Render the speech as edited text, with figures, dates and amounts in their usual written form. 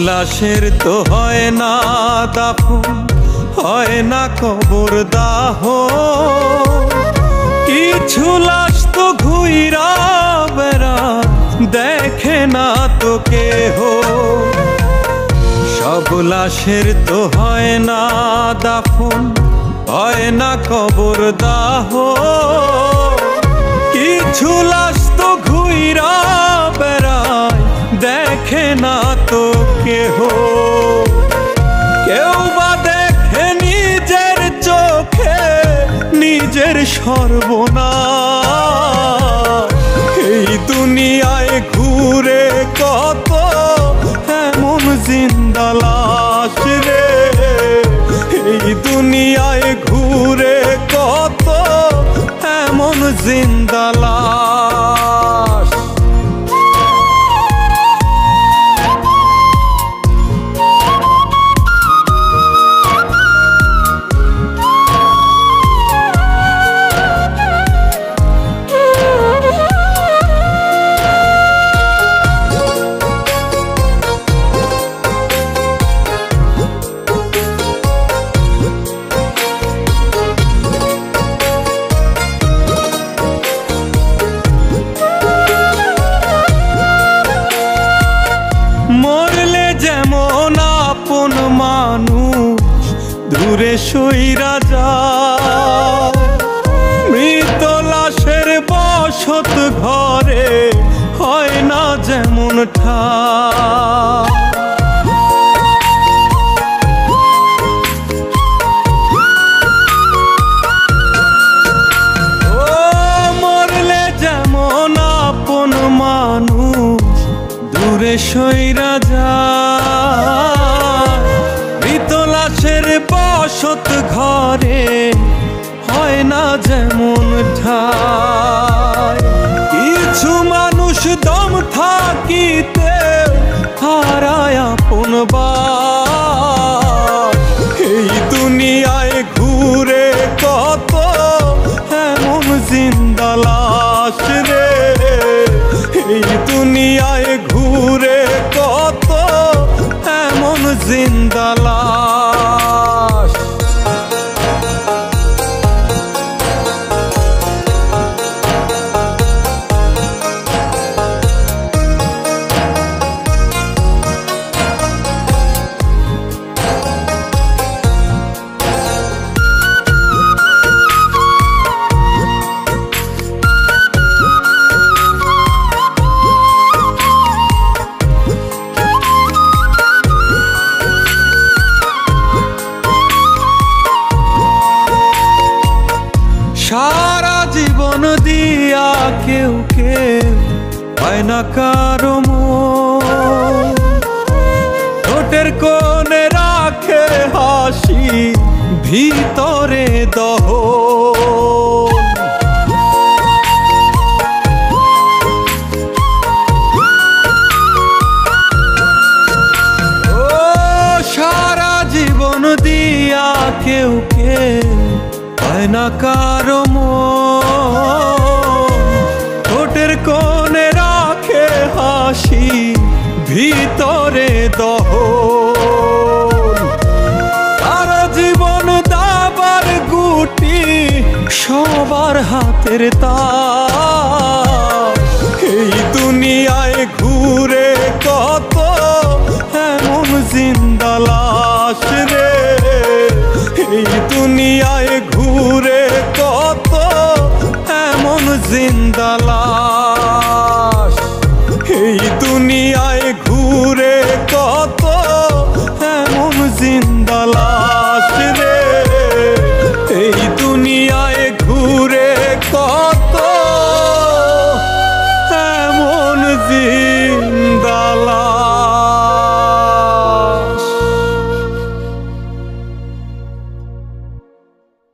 লাশের তো হয় না দাফন, হয় না কবর দাহ। কিছু লাশ তো ঘুইরা বেড়ায়, দেখে না তো কেহ। সব লাশের তো হয় না দাফন, হয় না কবর দাহ। কিছু লাশ তো ঘুইরা বেড়ায়, দেখে না তো কেহ। কেউ বা দেখে নিজের চোখে নিজের সর্বনাশ। এই দুনিয়ায় ঘুরে কত এমন জিন্দা লাশ রে, এই দুনিয়ায় ঘুরে কত এমন জিন্দা লাশ। মরলে যেমন আপন মানুষ দূরে সইরা যায়, মৃত লাশের বসত ঘরে হয় না যেমন ঠাই। ও মরলে যেমন আপন মানুষ দূরে সইরা যায়, মৃত লাশের বসত ঘরে হয় না যেমন ঠাই। কিছু মানুষ দম থাকিতে হারায় আপন বাস। এই দুনিয়ায় ঘুরে কত এমন জিন্দা লাশ রে, এই দুনিয়ায় ঘুরে কত এমন জিন্দা লাশ। সারা জীবন দিয়া কেউ কেউ পায় না কারো মন, ঠোঁটের কোণে রাখে হাসি ভিতরে দহন। ও সারা জীবন দিয়া কেউ কেউ পায় না কারো মন, ঠোঁটের কোণে রাখে হাসি ভিতরে দহন। কারো জীবন দাবার গুটি, সবার হাতের তার। এই দুনিয়ায় ঘুরে কত এমন জিন্দা লাশ রে, এই দুনিয়ায় ঘুরে কত এমন জিন্দা লাশ।